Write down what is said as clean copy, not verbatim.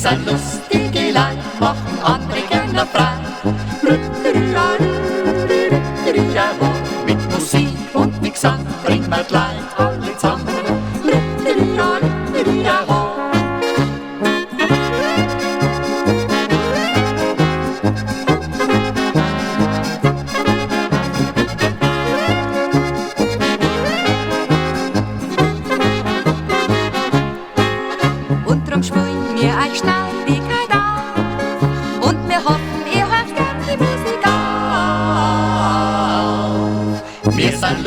sind lustige Leid, machen andere gerne frei. Mit Musik und mit Gesang bringen wir die Leute alle zusammen. Und drum spielen wir euch Schneidigkeit auf. Und wir hoffen, ihr hört gern die Musik auf. Wir sind